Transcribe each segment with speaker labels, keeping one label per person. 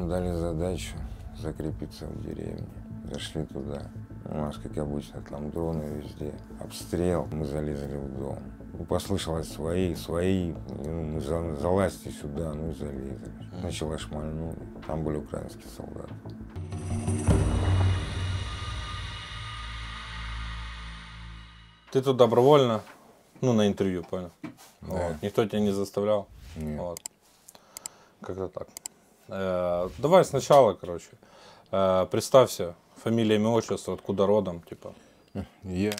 Speaker 1: Нам дали задачу закрепиться в деревне. Зашли туда. У нас, как обычно, там дроны везде. Обстрел. Мы залезли в дом. Послышалось свои. Мы залазьте сюда, ну и залезли. Начало шмальнули. Там были украинские солдаты.
Speaker 2: Ты тут добровольно, ну, на интервью, понял?
Speaker 1: Да.
Speaker 2: Вот. Никто тебя не заставлял?
Speaker 1: Нет.
Speaker 2: Вот. Как-то так. Давай сначала, короче. Представься, фамилия, имя, отчество, откуда родом, типа.
Speaker 1: Я.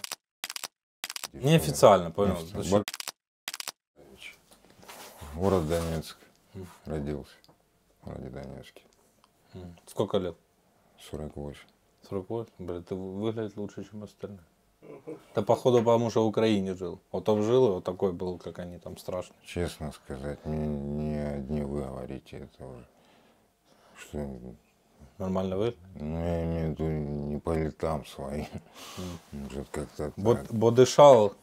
Speaker 2: Неофициально, понял?
Speaker 1: Город Донецк. Родился в городе Донецке.
Speaker 2: Сколько лет?
Speaker 1: 48.
Speaker 2: 48? Блин, ты выглядишь лучше, чем остальные. Ты, походу, потому что в Украине жил. Вот он жил, и вот такой был, как они там, страшный.
Speaker 1: Честно сказать, не одни вы говорите это уже. Что,
Speaker 2: Нормально вы?
Speaker 1: ну, я имею в виду не по летам своим. Может, как-то так.
Speaker 2: Бо дишав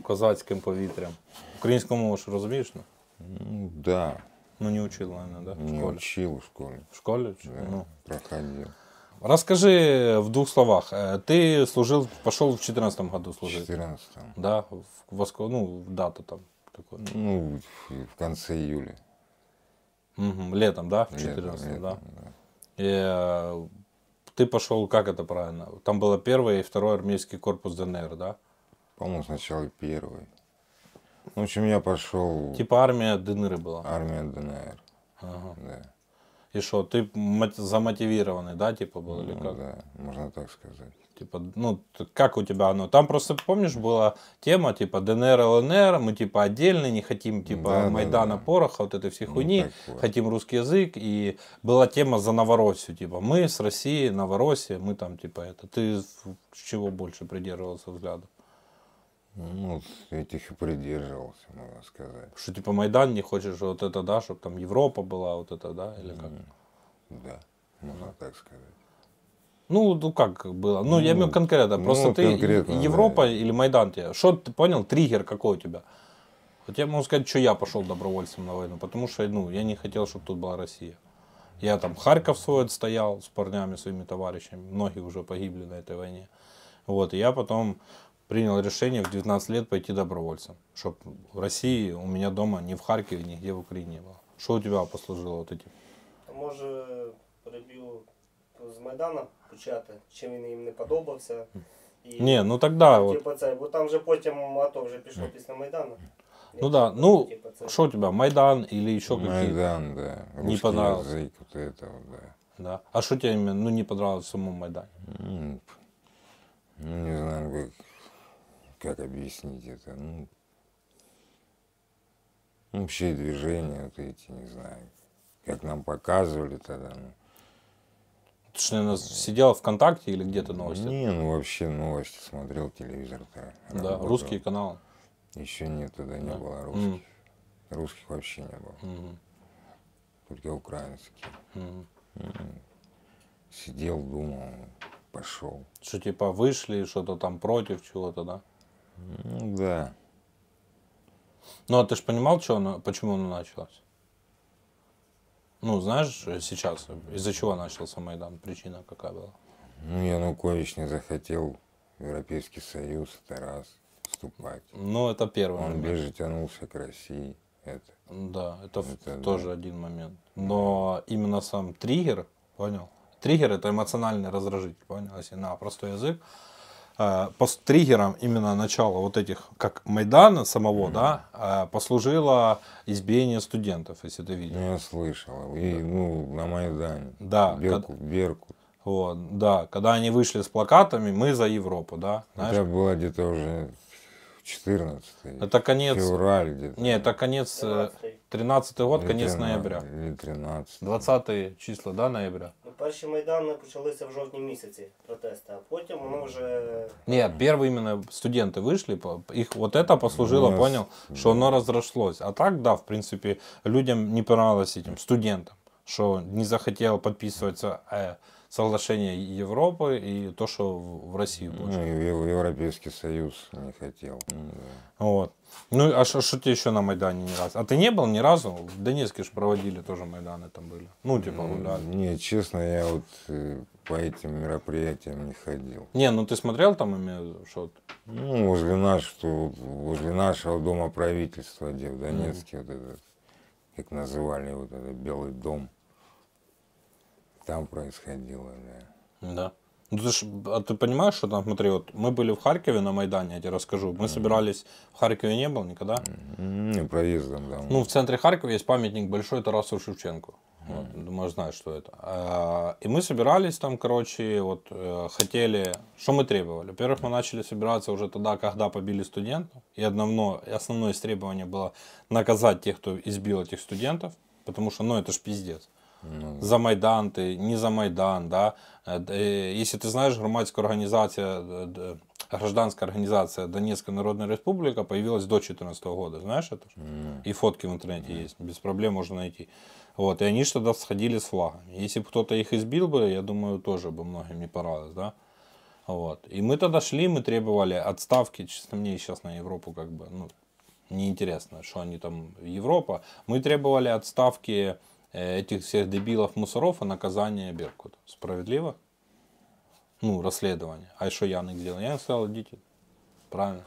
Speaker 2: козацьким повітрям. Українську мову ж розумієш? Ну?
Speaker 1: Ну, да.
Speaker 2: Ну не учил, наверное, да? В
Speaker 1: Не
Speaker 2: школе.
Speaker 1: учил в школе.
Speaker 2: В школе?
Speaker 1: Да,
Speaker 2: Ну.
Speaker 1: проходил.
Speaker 2: Расскажи в двух словах. Ты служил, пошел в 2014 году
Speaker 1: В
Speaker 2: служить?
Speaker 1: 14-м.
Speaker 2: Да, ну, дата там такой.
Speaker 1: Ну, в конце июля.
Speaker 2: Угу. Летом, да? В
Speaker 1: Летом,
Speaker 2: 14 да?
Speaker 1: да.
Speaker 2: И, ты пошел, как это правильно? Там было первый и второй армейский корпус ДНР, да?
Speaker 1: По-моему, сначала первый. В общем, я пошел.
Speaker 2: Типа армия ДНР была.
Speaker 1: Армия ДНР.
Speaker 2: Ага.
Speaker 1: Да.
Speaker 2: И что, ты замотивированный, да, типа был или
Speaker 1: Ну,
Speaker 2: как?
Speaker 1: да, можно так сказать.
Speaker 2: Типа, ну, как у тебя оно? Там просто, помнишь, была тема, типа, ДНР, ЛНР, мы, типа, отдельно, не хотим, типа,
Speaker 1: Да,
Speaker 2: Майдана,
Speaker 1: да.
Speaker 2: Пороха, вот этой всей
Speaker 1: Ну,
Speaker 2: хуйни,
Speaker 1: такое.
Speaker 2: хотим русский язык, и была тема за Новороссию, типа, мы с России, Новороссия, мы там, типа, это. Ты чего больше придерживался взгляда?
Speaker 1: Ну, этих и придерживался, можно сказать.
Speaker 2: Что, типа, Майдан не хочешь, вот это, да, чтобы там Европа была, вот это, да, или как?
Speaker 1: Да, можно так сказать.
Speaker 2: Ну как было? Ну, я имею конкретно.
Speaker 1: ну,
Speaker 2: Просто ты
Speaker 1: конкретно,
Speaker 2: Европа
Speaker 1: да.
Speaker 2: или Майдан тебе? Что ты понял? Триггер какой у тебя? Вот я могу сказать, что я пошел добровольцем на войну. Потому что, ну, я не хотел, чтобы тут была Россия. Я там Харьков свой отстоял с парнями, своими товарищами. Многие уже погибли на этой войне. Вот, и я потом принял решение в 19 лет пойти добровольцем. Чтобы в России у меня дома ни в Харькове, нигде в Украине не было. Что у тебя послужило вот этим?
Speaker 3: Може, переб'ю з Майдана почати, чим він їм не подобався. І,
Speaker 2: Не, ну тогда вот.
Speaker 3: типу, це, бо там вже потім АТО вже пішло після Майдану.
Speaker 2: Ну да, ну,
Speaker 3: Типу, це.
Speaker 2: что у тебя, Майдан или еще какие-то?
Speaker 1: Майдан, да.
Speaker 2: Не
Speaker 1: Русский
Speaker 2: понравился.
Speaker 1: язык, вот это вот, да.
Speaker 2: Да. А что тебе именно, ну, не понравилось в самом Майдане?
Speaker 1: Ну, не знаю, как объяснить это. Ну, вообще движения вот эти, не знаю, как нам показывали тогда. Ну.
Speaker 2: Ты что, наверное, сидел ВКонтакте или где-то новости?
Speaker 1: Не, ну вообще новости смотрел, телевизор-то.
Speaker 2: Да,
Speaker 1: работал.
Speaker 2: русские каналы.
Speaker 1: Еще нет, тогда не
Speaker 2: Да.
Speaker 1: было русских. Русских вообще не было. Только украинские. Сидел, думал, пошел.
Speaker 2: Что типа вышли, что-то там против чего-то, да?
Speaker 1: Ну да.
Speaker 2: Ну, а ты же понимал, почему оно началось? Ну, знаешь, сейчас, из-за чего начался Майдан? Причина какая была?
Speaker 1: Ну, Янукович не захотел в Европейский Союз, это раз, вступать.
Speaker 2: Ну, это первый
Speaker 1: Он
Speaker 2: момент.
Speaker 1: ближе тянулся к России. Это.
Speaker 2: Да, это
Speaker 1: Это
Speaker 2: тоже
Speaker 1: да.
Speaker 2: один момент. Но именно сам триггер, понял? Триггер это эмоциональный раздражитель, понял? Если на простой язык. По триггерам именно начала вот этих, как Майдана самого, да, послужило избиение студентов, если ты видел.
Speaker 1: Ну, я слышал. И, ну, на Майдане.
Speaker 2: Да,
Speaker 1: Беркут.
Speaker 2: Вот, да, когда они вышли с плакатами «Мы за Европу», да, знаешь?
Speaker 1: Это было где-то уже 14
Speaker 2: Это конец,
Speaker 1: февраль где-то.
Speaker 2: не, это конец, 13-й год,
Speaker 1: Или
Speaker 2: конец
Speaker 1: 13,
Speaker 2: ноября.
Speaker 1: Или 13.
Speaker 2: 20 числа, да, ноября?
Speaker 3: Ну, перші Майдани почалися в жовтні місяці протести, а потім воно вже...
Speaker 2: Нет, первые именно студенты вышли, их вот это послужило,
Speaker 1: Ну,
Speaker 2: понял, что оно разрослось. А так, да, в принципе, людям не понравилось этим студентам, что не захотел подписываться соглашение Европы и то, что в России больше.
Speaker 1: Ну, и Европейский Союз не хотел. Да.
Speaker 2: Вот. Ну, а что тебе еще на Майдане не раз? А ты не был ни разу? В Донецке же проводили тоже Майданы там были. Ну, типа, гуляли.
Speaker 1: Не, честно, я вот по этим мероприятиям не ходил.
Speaker 2: Не, ну ты смотрел там, имею в виду, что?
Speaker 1: Ну, возле нашего дома правительства, где в Донецке, вот этот, как называли, вот этот Белый дом, там происходило, да.
Speaker 2: Да. Ну, а ты понимаешь, что там, смотри, вот мы были в Харькове на Майдане, я тебе расскажу. Мы собирались, в Харькове не был никогда.
Speaker 1: Не, проездом, да.
Speaker 2: Ну, в центре Харькова есть памятник большой Тарасу Шевченку. Вот, думаю, знаешь, что это. И мы собирались там, короче, вот хотели, что мы требовали? Во-первых, мы начали собираться уже тогда, когда побили студентов. И основное из требований было наказать тех, кто избил этих студентов. Потому что, ну, это ж пиздец. За Майдан ты, не за Майдан, да. Если ты знаешь, гражданская организация Донецкая Народная Республика появилась до 2014 года, знаешь это? И фотки в интернете есть, без проблем можно найти. Вот, и они же тогда сходили с флагами. Если бы кто-то их избил бы, я думаю, тоже бы многим не понравилось, да. Вот. И мы тогда шли, мы требовали отставки, честно, мне сейчас на Европу как бы, ну, неинтересно, что они там, Европа. Мы требовали отставки этих всех дебилов-мусоров и наказания Беркута. Справедливо? Ну, расследование. А что Яник сделал? Я сказал, идите. Правильно.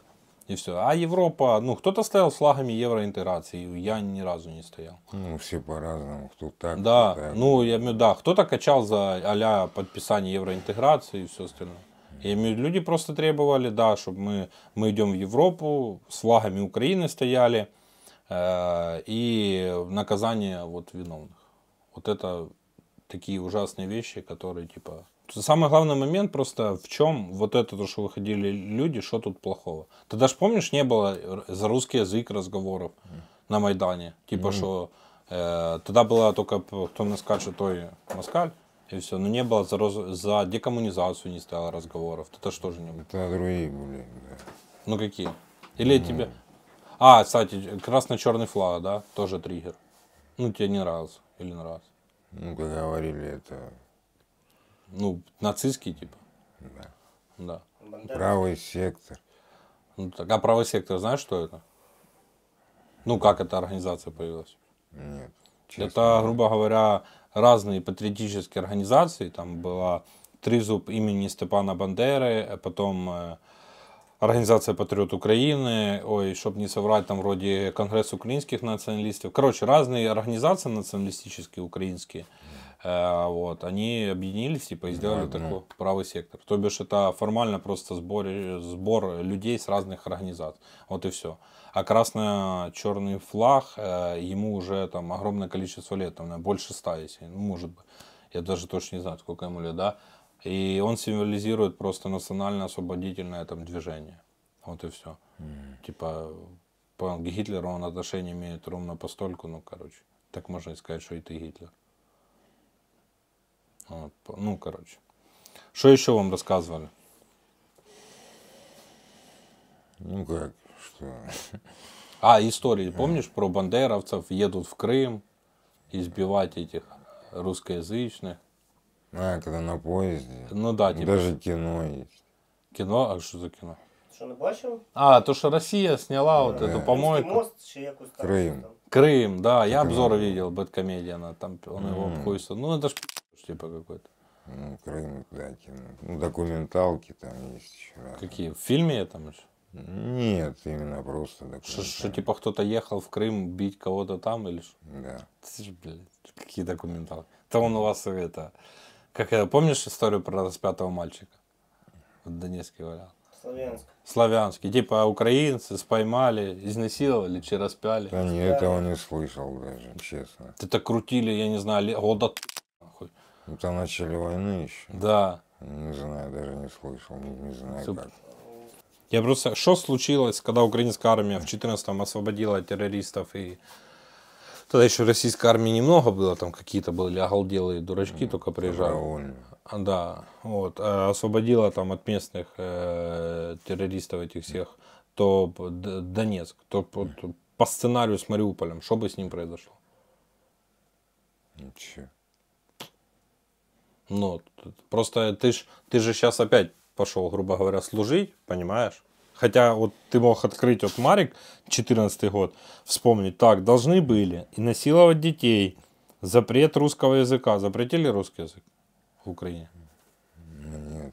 Speaker 2: И все. А Европа, ну, кто-то стоял с флагами евроинтеграции, я ни разу не стоял.
Speaker 1: Ну, все по-разному, кто так,
Speaker 2: Да,
Speaker 1: кто так.
Speaker 2: ну, я имею в виду, да, кто-то качал за а-ля подписание евроинтеграции и все остальное. Я имею в виду, люди просто требовали, да, чтобы мы идем в Европу, с флагами Украины стояли, и наказание вот виновных. Вот это такие ужасные вещи, которые типа... Самый главный момент просто в чем вот это, то, что выходили люди, что тут плохого. Ты даже помнишь, не было за русский язык разговоров на Майдане. Типа, что тогда было только кто москаль, той москаль, и все. Но не было за декоммунизацию не стояло разговоров. Это что же не было?
Speaker 1: Это другие были, да.
Speaker 2: Ну какие? Или тебе... А, кстати, красно-черный флаг, да? Тоже триггер. Ну, тебе не нравился или нравился?
Speaker 1: Ну, как говорили, это
Speaker 2: Ну, нацистский типа.
Speaker 1: да.
Speaker 2: Да.
Speaker 1: Правый сектор.
Speaker 2: Ну, так, а правый сектор, знаешь, что это? Ну, как эта организация появилась?
Speaker 1: Нет. Честно.
Speaker 2: Это, грубо говоря, разные патриотические организации. Там была Тризуб имени Степана Бандеры, потом Организация Патриот Украины, ой, чтобы не соврать, там вроде Конгресс украинских националистов. Короче, разные организации националистические украинские, вот, они объединились типа, и сделали такой правый сектор. То бишь это формально просто сбор людей с разных организаций. Вот и все. А красно-черный флаг, ему уже там огромное количество лет, там, больше 100, если, ну, может быть. Я даже точно не знаю, сколько ему лет, да. И он символизирует просто национально-освободительное там движение. Вот и все. Типа, понял, к Гитлеру он отношение имеет ровно постольку, ну, короче. Так можно и сказать, что и ты Гитлер. Вот, ну, короче. Что еще вам рассказывали?
Speaker 1: Ну как, что?
Speaker 2: А, истории, помнишь, про бандеровцев едут в Крым избивать этих русскоязычных?
Speaker 1: А, когда на поезде.
Speaker 2: Ну да, типа.
Speaker 1: Даже кино есть.
Speaker 2: Кино? А що за кіно?
Speaker 3: Що не бачив?
Speaker 2: А, то, что Россия сняла вот эту
Speaker 3: Кримський
Speaker 2: помойку.
Speaker 3: мост чи якось там.
Speaker 1: Крим.
Speaker 3: щось там.
Speaker 2: Крым, да, я обзор видел, Бэткомедиана, там он его обходится. Ну, это ж типа какой-то.
Speaker 1: Ну, Крым, да, кино. Ну, документалки там есть еще.
Speaker 2: Какие? В фильме там?
Speaker 1: Нет, именно просто документалки.
Speaker 2: Что типа кто-то ехал в Крым бить кого-то там или что?
Speaker 1: Да.
Speaker 2: Ты ж, блядь, какие документалки? То он у вас это... Как это, помнишь историю про распятого мальчика? В Донецке говорил.
Speaker 3: Слов'янськ.
Speaker 2: Славянский. Типа украинцы споймали, изнасиловали, чи распяли.
Speaker 1: Да нет, этого не слышал даже, честно.
Speaker 2: Это крутили, я не знаю, года нахуй.
Speaker 1: Это в начале войны еще.
Speaker 2: Да.
Speaker 1: Не знаю, даже не слышал, не знаю
Speaker 2: Супер.
Speaker 1: как.
Speaker 2: Я просто... Что случилось, когда украинская армия в 14-м освободила террористов и... Тогда еще российской армии немного было, там какие-то были оголделые дурачки, только приезжали.
Speaker 1: Добровольно.
Speaker 2: Да, вот. Освободила там от местных террористов этих всех, то Донецк, то по сценарию с Мариуполем, что бы с ним произошло?
Speaker 1: Ничего.
Speaker 2: Ну, просто ты же сейчас опять пошел, грубо говоря, служить, понимаешь? Хотя вот ты мог открыть вот Марик, 14 год, вспомнить, так, должны были и насиловать детей, запрет русского языка. Запретили русский язык в Украине?
Speaker 1: Нет,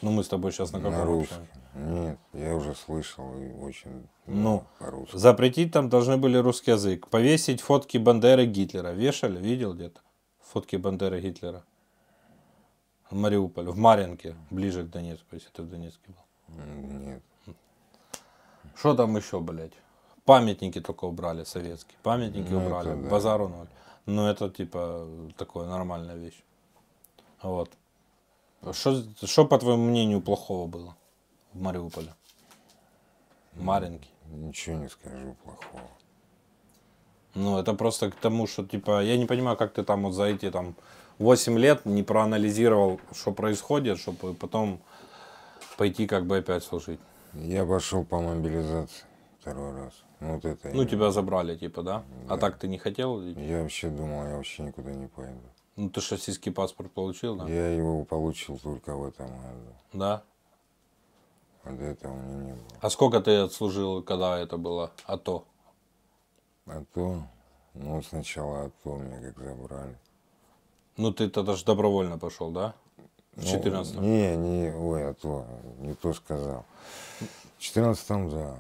Speaker 2: Ну, мы с тобой сейчас на
Speaker 1: на
Speaker 2: каком
Speaker 1: русском.
Speaker 2: общаемся?
Speaker 1: Нет, я уже слышал и очень
Speaker 2: Ну,
Speaker 1: по-русски.
Speaker 2: запретить там должны были русский язык. Повесить фотки Бандеры, Гитлера. Вешали, видел где-то? Фотки Бандеры, Гитлера. В Мариуполе, в Марьинке, ближе к Донецку, если ты в Донецке был.
Speaker 1: Нет.
Speaker 2: Что там еще, блядь? Памятники только убрали советские. Памятники
Speaker 1: Ну,
Speaker 2: убрали.
Speaker 1: это да.
Speaker 2: Базару ноль. Ну, это типа такое нормальная вещь. Вот. Что, по твоему мнению, плохого было в Мариуполе? В Марьинке?
Speaker 1: Ничего не скажу плохого.
Speaker 2: Ну, это просто к тому, что, типа, я не понимаю, как ты там вот за эти там 8 лет не проанализировал, что происходит, чтобы потом пойти как бы опять служить.
Speaker 1: Я пошел по мобилизации второй раз. Ну, вот это
Speaker 2: Ну,
Speaker 1: я-
Speaker 2: тебя забрали, типа, да? А
Speaker 1: Да.
Speaker 2: так ты не хотел?
Speaker 1: Я вообще думал, я вообще никуда не пойду.
Speaker 2: Ну, ты же российский паспорт получил, да?
Speaker 1: Я его получил только в этом году.
Speaker 2: Да?
Speaker 1: А до этого у меня не было.
Speaker 2: А сколько ты отслужил, когда это было АТО?
Speaker 1: А то, ну, сначала АТО меня как забрали.
Speaker 2: Ну, ты тогда же добровольно пошел, да? В
Speaker 1: Ну,
Speaker 2: 14-м?
Speaker 1: ой, АТО, не то сказал. В 14-м, да.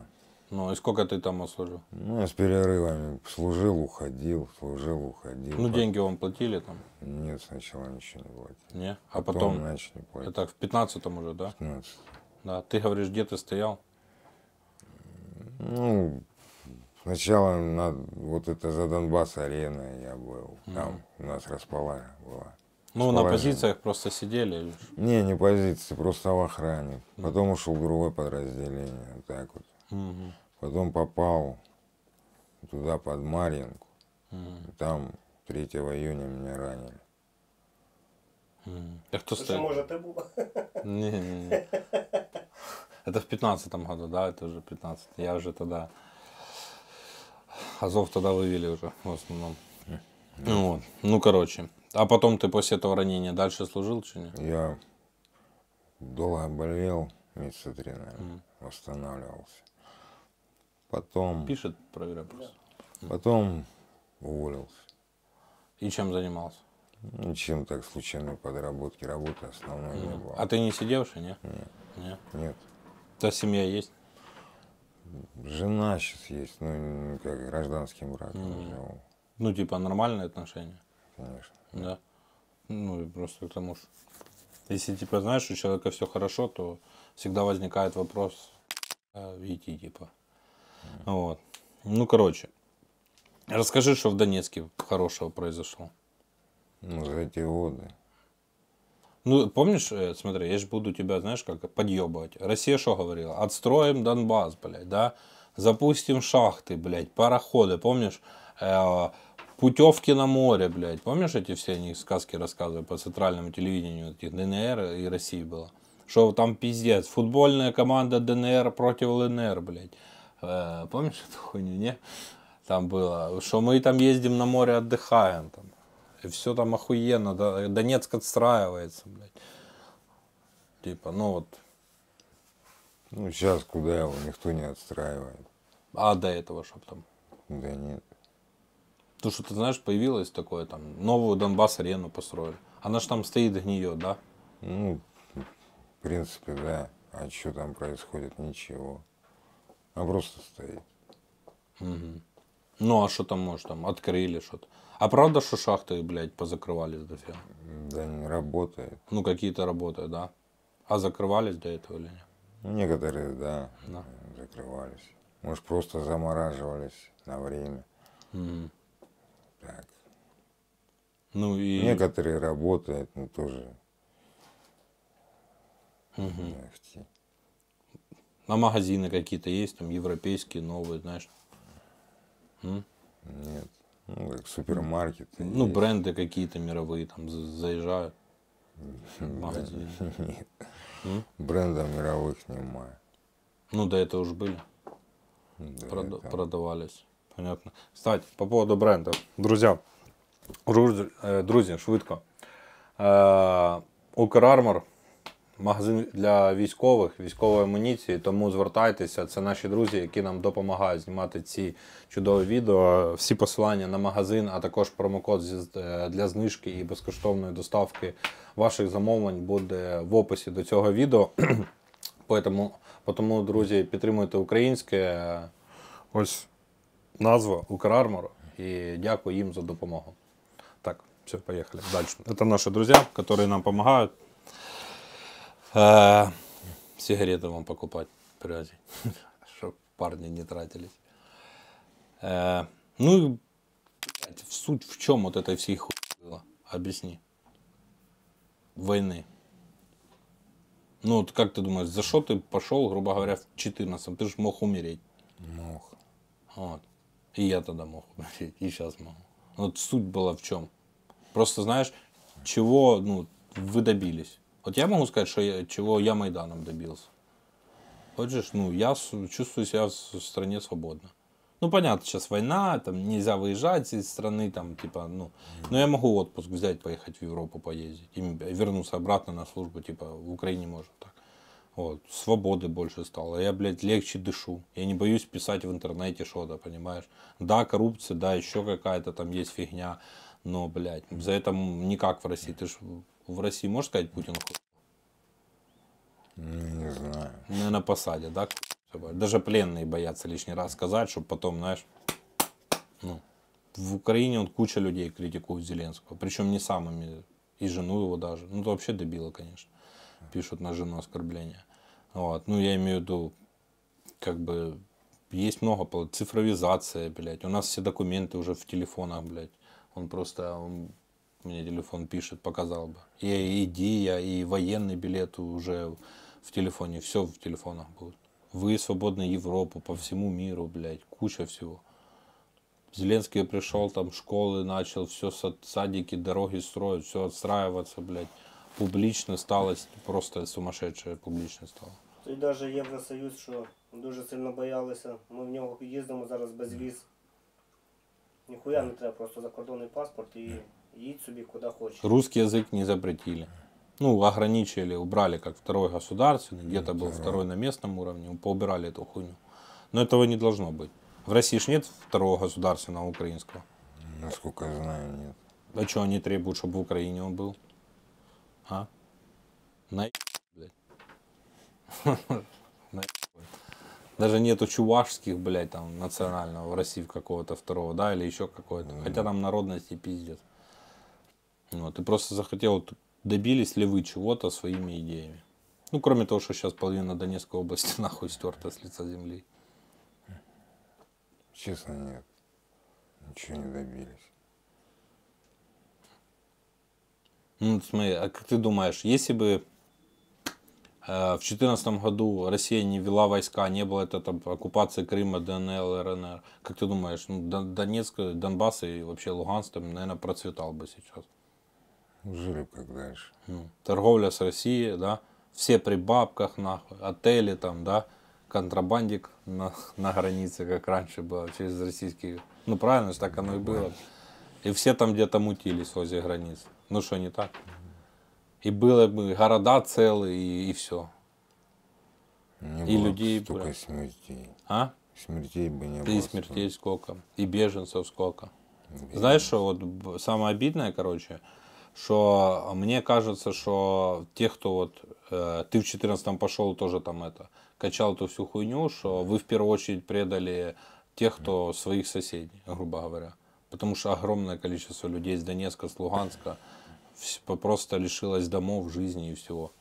Speaker 2: Ну, и сколько ты там отслужил?
Speaker 1: Ну, я с перерывами служил, уходил, служил, уходил.
Speaker 2: Ну, деньги вам платили там?
Speaker 1: Нет, сначала ничего не платил.
Speaker 2: Не? А потом,
Speaker 1: начали платить.
Speaker 2: это в 15-м уже, да?
Speaker 1: 15.
Speaker 2: Да. Ты говоришь, где ты стоял?
Speaker 1: Ну, сначала вот это за Донбасс-арена я был. Там у нас располага была.
Speaker 2: Ну, на
Speaker 1: Расположение.
Speaker 2: позициях просто сидели. или что?
Speaker 1: Не позиции, просто в охране. Потом ушел в другое подразделение. Вот так вот.
Speaker 2: Мгм.
Speaker 1: Потом попал туда под Марьинку.
Speaker 2: Мгм.
Speaker 1: И там 3 июня меня ранили.
Speaker 2: Мгм. А кто
Speaker 3: Слушай,
Speaker 2: стоял?
Speaker 3: може ти був?
Speaker 2: Не. Это в 15-м году, да? Это уже 15. Я уже тогда... Азов тогда вывели уже, в основном. Ну, вот. Ну, короче. А потом ты после этого ранения дальше служил, чи не?
Speaker 1: Я долго болел, месяца 3, наверное, восстанавливался. Потом
Speaker 2: Пишет, проверяй просто.
Speaker 1: Потом уволился.
Speaker 2: И чем занимался?
Speaker 1: Ничем так, случайной подработки, работы основной не было.
Speaker 2: А ты не сидевший, не? Не.
Speaker 1: Нет.
Speaker 2: У тебя семья есть?
Speaker 1: Жена сейчас есть, ну, как гражданским браком живу,
Speaker 2: Ну, типа, нормальные отношения?
Speaker 1: конечно.
Speaker 2: Да. Ну, и просто к тому, что если, типа, знаешь, у человека все хорошо, то всегда возникает вопрос идти, типа. Вот. Ну, короче. Расскажи, что в Донецке хорошего произошло.
Speaker 1: Ну, за эти годы.
Speaker 2: Ну, помнишь, смотри, я же буду тебя, знаешь, как подъебывать. Россия что говорила? Отстроим Донбасс, блядь, да? Запустим шахты, блядь, пароходы, помнишь? Путевки на море, блядь. Помнишь эти все они сказки рассказывают по центральному телевидению, этих ДНР и России было? Что там пиздец, футбольная команда ДНР против ЛНР, блядь. Помнишь эту хуйню, не? Там было, что мы там ездим на море, отдыхаем там. И все там охуенно, да, Донецк отстраивается, блядь. Типа, ну вот.
Speaker 1: Ну, сейчас куда его никто не отстраивает.
Speaker 2: А до этого что там?
Speaker 1: Да нет.
Speaker 2: Потому что, ты знаешь, появилось такое там, новую Донбасс-арену построили. Она же там стоит, гниет, да?
Speaker 1: Ну, в принципе, да. А что там происходит? Ничего. А просто стоит.
Speaker 2: Ну, а что там, может, там, открыли что-то. А правда, что шахты, блядь, позакрывались дофига?
Speaker 1: Да не работает.
Speaker 2: Ну, какие-то работают, да? А закрывались до этого или нет?
Speaker 1: Ну, некоторые, да,
Speaker 2: Да.
Speaker 1: закрывались. Может, просто замораживались на время. Так.
Speaker 2: Ну, и...
Speaker 1: Некоторые работают, но тоже не ахти.
Speaker 2: А магазины какие-то есть, там, европейские, новые, знаешь?
Speaker 1: Нет. Ну, как супермаркеты.
Speaker 2: Ну,
Speaker 1: есть.
Speaker 2: бренды какие-то мировые там заезжают. Магазины.
Speaker 1: Нет. Брендов мировых немає.
Speaker 2: Ну, до этого уже были.
Speaker 1: Да,
Speaker 2: Продавались. Понятно. Кстати, по поводу брендов. Друзья, швидко. Укрармор, магазин для військових, військової амуніції, тому звертайтеся, це наші друзі, які нам допомагають знімати ці чудові відео. Всі посилання на магазин, а також промокод для знижки і безкоштовної доставки ваших замовлень буде в описі до цього відео. Тому, друзі, підтримуйте українське. Ось назва Укрармор. И дякую им за допомогу. Так, все, поехали дальше. Это наши друзья, которые нам помогают. Сигареты вам покупать, прязи, чтобы парни не тратились. Ну, суть в чем вот этой всей хуйни была? Объясни. Войны. Ну, вот как ты думаешь, за что ты пошел, грубо говоря, в 14-м? Ты же мог умереть.
Speaker 1: Мог.
Speaker 2: Вот. И я тогда мог умереть, и сейчас могу. Вот суть была в чем? Просто знаешь, чего вы добились. Вот я могу сказать, чего я Майданом добился. Хочешь, я чувствую себя в стране свободно. Ну, понятно, сейчас война, там нельзя выезжать из страны, там, типа, но я могу отпуск взять, поехать в Европу поездить. И вернуться обратно на службу, типа, в Украине можно так. Вот, свободы больше стало. Я, блядь, легче дышу. Я не боюсь писать в интернете что-то, понимаешь? Да, коррупция, да, еще какая-то там есть фигня. Но, блядь, за это никак в России. Ты ж в России можешь сказать Путин хуй?
Speaker 1: Не знаю.
Speaker 2: Наверное, посадят, да? Даже пленные боятся лишний раз сказать, чтобы потом, знаешь, в Украине вот куча людей критикуют Зеленского. Причем не самыми, и жену его даже. Ну, это вообще дебилы, конечно. Пишут на жену оскорбления. Вот. Ну, я имею в виду, как бы, есть много, цифровизация, блядь. У нас все документы уже в телефонах, блядь. Мне телефон пишет, показал бы. И идея, и военный билет уже в телефоне. Все в телефонах будет. Вы свободны Европу, по всему миру, блядь. Куча всего. Зеленский пришел, там школы начал, все садики, дороги строить, все отстраиваться, блядь. Публічно стало, просто сумасшедшее публічно стало.
Speaker 3: І навіть Євросоюз, що дуже сильно боялися, ми в нього їздимо зараз без віз. Ніхуя не треба, просто закордонний паспорт і їдь собі куди хочеш.
Speaker 2: Русский язык не запретили. Ну, ограничили, убрали как второй государственный, где-то был второй на местном уровне, поубирали эту хуйню. Но этого не должно быть. В России ж нет второго государственного украинского.
Speaker 1: Насколько я знаю, нет.
Speaker 2: А что они требуют, чтобы в Украине он был? А? Блядь. Даже нету чувашских, блядь, там, национального в России какого-то второго, да, или еще какой-то. Хотя там народности пиздец. Вот, ты просто захотел, добились ли вы чего-то своими идеями. Ну, кроме того, что сейчас половина Донецкой области нахуй стерта с лица земли.
Speaker 1: Честно, нет. Ничего не добились.
Speaker 2: Ну, смотри, а как ты думаешь, если бы в 2014 году Россия не ввела войска, не было там, оккупации Крыма, ДНР, ЛНР, как ты думаешь, Донецк, Донбасс и вообще Луганск, там, наверное, процветал бы сейчас?
Speaker 1: Жили бы как дальше.
Speaker 2: Торговля с Россией, да, все при бабках, нахуй, отели там, да, контрабандик на границе, как раньше было, через российские, ну правильно же так оно и было. И все там где-то мутились возле границ. Ну что, не так? И было бы города целые, и все.
Speaker 1: Не
Speaker 2: И
Speaker 1: было
Speaker 2: людей,
Speaker 1: столько
Speaker 2: блядь.
Speaker 1: смертей.
Speaker 2: А?
Speaker 1: Смертей бы не было.
Speaker 2: И смертей сколько, и беженцев сколько.
Speaker 1: Беженцев.
Speaker 2: Знаешь, что вот самое обидное, короче, что мне кажется, что тех, кто вот, ты в 14-м пошел тоже там качал эту всю хуйню, что вы в первую очередь предали тех, кто своих соседей, грубо говоря. Потому что огромное количество людей с Донецка, с Луганска просто лишилось домов, жизни и всего.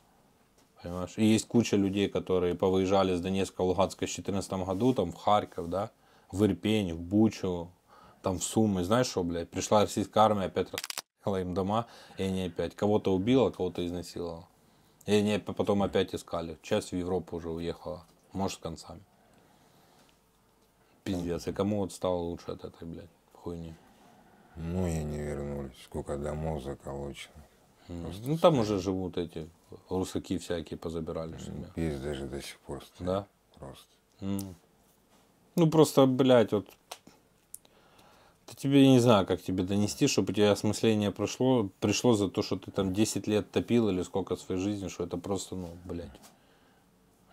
Speaker 2: Понимаешь? И есть куча людей, которые повыезжали с Донецка, Луганска в 2014 году, там в Харьков, да, в Ирпень, в Бучу, там в Сумы. Знаешь что, блядь, пришла российская армия, опять расстреляла им дома, и они опять кого-то убила, кого-то изнасиловала. И они потом опять искали. Часть в Европу уже уехала, может, с концами. Пиздец. И кому вот стало лучше от этой, блядь, хуйни?
Speaker 1: Ну и не вернулись. Сколько домов заколочено.
Speaker 2: Ну там уже живут эти русаки всякие, позабирали себя.
Speaker 1: Есть даже до сих пор. Стоит.
Speaker 2: Да?
Speaker 1: Просто.
Speaker 2: Ну просто, блядь, вот Да тебе, я не знаю, как тебе донести, чтобы у тебя осмысление пришло за то, что ты там 10 лет топил или сколько своей жизни, что это просто, ну, блядь,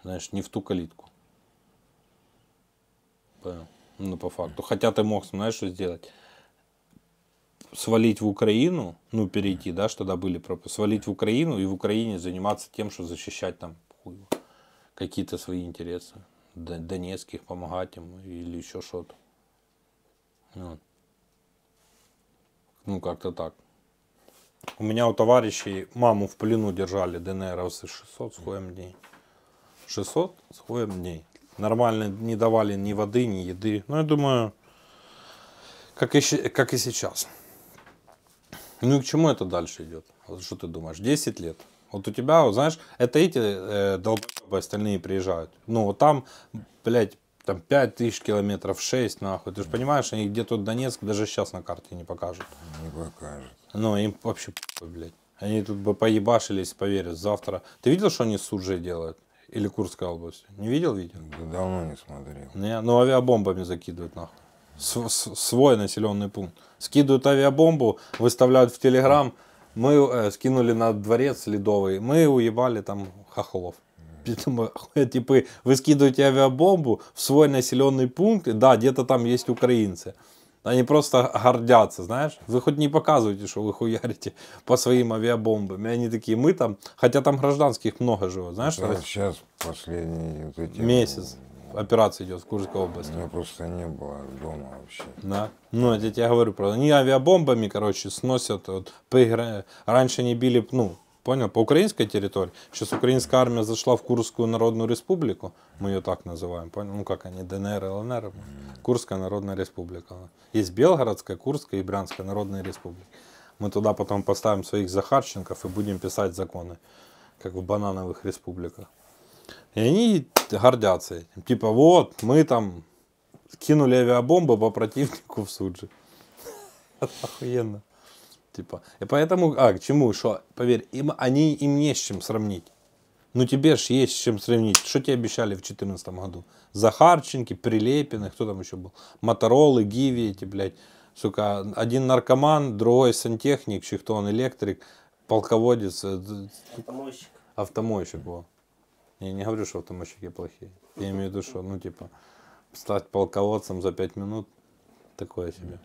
Speaker 2: знаешь, не в ту калитку. Понял? Ну, по факту. Хотя ты мог, знаешь, что сделать? Свалить в Украину, ну, перейти, да, что тогда были пропуски, свалить в Украину и в Украине заниматься тем, что защищать там какие-то свои интересы. Донецких, помогать им или еще что-то. Вот. Ну, как-то так. У меня у товарищей маму в плену держали ДНРовцы 600 с хуем дней. 600 с хуем дней. Нормально не давали ни воды, ни еды. Ну, я думаю, как и сейчас. Ну и к чему это дальше идет? Вот что ты думаешь? 10 лет. Вот у тебя, вот, знаешь, это эти долбоебы остальные приезжают. Ну, вот там, блядь, там 5000 километров, 6, нахуй. Ты же понимаешь, они где-то Донецк даже сейчас на карте не покажут.
Speaker 1: Не покажет.
Speaker 2: Ну, им вообще, блядь. Они тут бы поебашились, поверят, завтра. Ты видел, что они с Суджей делают? Или Курской областью? Не видел видео?
Speaker 1: Да давно не смотрел.
Speaker 2: Не, ну авиабомбами закидывают, нахуй. Свой населенный пункт. Скидывают авиабомбу, выставляют в Телеграм. Мы скинули на дворец Ледовый. Мы уебали там хохлов. Типа, вы скидываете авиабомбу в свой населенный пункт. И да, где-то там есть украинцы. Они просто гордятся, знаешь. Вы хоть не показываете, что вы хуярите по своим авиабомбам. И они такие, мы там, хотя там гражданских много живет, знаешь.
Speaker 1: Да, сейчас последний вот эти
Speaker 2: месяц операция идет в Курской области.
Speaker 1: У меня просто не было дома вообще.
Speaker 2: Да. Ну, я тебе говорю про. Они авиабомбами, короче, сносят. Вот, раньше они били, ну, понял, по украинской территории. Сейчас украинская армия зашла в Курскую Народную Республику. Мы ее так называем. Понял? Ну, как они, ДНР, ЛНР. Курская Народная Республика. Есть Белгородская, Курская и Брянская Народные Республики. Мы туда потом поставим своих Захарченков и будем писать законы. Как в банановых республиках. И они гордятся этим. Типа, вот, мы там кинули авиабомбу по противнику в Судже. Охуенно. Типа. И поэтому, к чему, что, поверь, им не с чем сравнить. Ну тебе ж есть с чем сравнить. Что тебе обещали в 2014 году? Захарченки, Прилепины, кто там еще был? Моторолы, Гиви эти, блядь. Сука, один наркоман, другой сантехник, Чехтон, электрик, полководец.
Speaker 3: Автомойщик.
Speaker 2: Автомойщик, во. Я не говорю, что автомойщики плохие. Я имею в виду, что, ну, типа, стать полководцем за 5 минут, такое себе.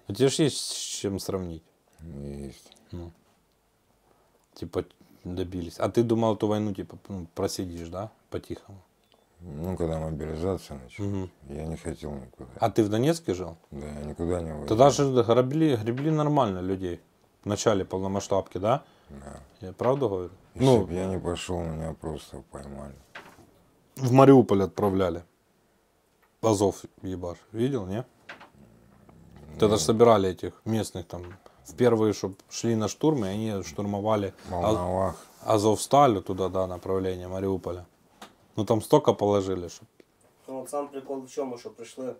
Speaker 2: У тебя же есть с чем сравнить.
Speaker 1: Есть.
Speaker 2: Ну. Типа, добились. А ты думал, эту войну, типа, просидишь, да? По-тихому.
Speaker 1: Ну, когда мобилизация началась, я не хотел никуда.
Speaker 2: А ты в Донецке жил?
Speaker 1: Да, я никуда не выезжал.
Speaker 2: Тогда же гребли нормально людей. В начале полномасштабки, да?
Speaker 1: Да.
Speaker 2: Я правду говорю?
Speaker 1: Если бы я не пошел, меня просто поймали.
Speaker 2: В Мариуполь отправляли. Азов ебаш. Видел, не? Тогда же собирали этих местных там. В первые, чтобы шли на штурм, и они штурмовали Азовсталь, туда, да, направление Мариуполя. Ну там столько положили, що.
Speaker 3: Ну от сам прикол в чому, що прийшли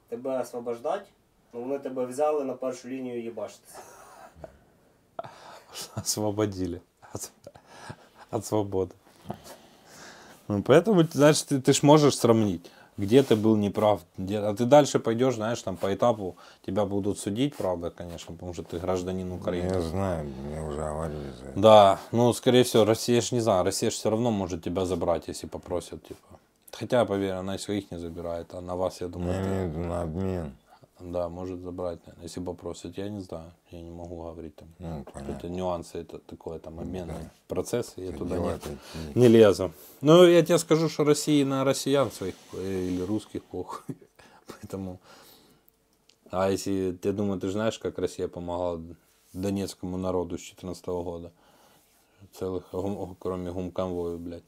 Speaker 3: тебе освобождати, ну вони тебе взяли на першу лінію їбашитися.
Speaker 2: Освободили от свободы. Ну, поэтому, знаешь, ты ж можешь сравнить, где ты был неправ, а ты дальше пойдешь, знаешь, там по этапу тебя будут судить, правда, конечно, потому что ты гражданин Украины.
Speaker 1: Я знаю, мне уже говорили за это.
Speaker 2: Да, ну, скорее всего, Россия ж не знаю, Россия ж все равно может тебя забрать, если попросят, типа. Хотя, поверь, она своих не забирает, а на вас, я думаю...
Speaker 1: Я имею в виду на обмен.
Speaker 2: Да, может забрать, наверное, если попросят. Я не знаю, я не могу говорить там.
Speaker 1: Ну,
Speaker 2: это нюансы, это такое там обменный процесс, я
Speaker 1: Это
Speaker 2: туда
Speaker 1: дела
Speaker 2: не лезу. Ну, я тебе скажу, что России на россиян своих или русских похуй. Поэтому, а если, я думаю, ты же знаешь, как Россия помогала донецкому народу с 2014 года? Целых, кроме гумконвоя, блядь.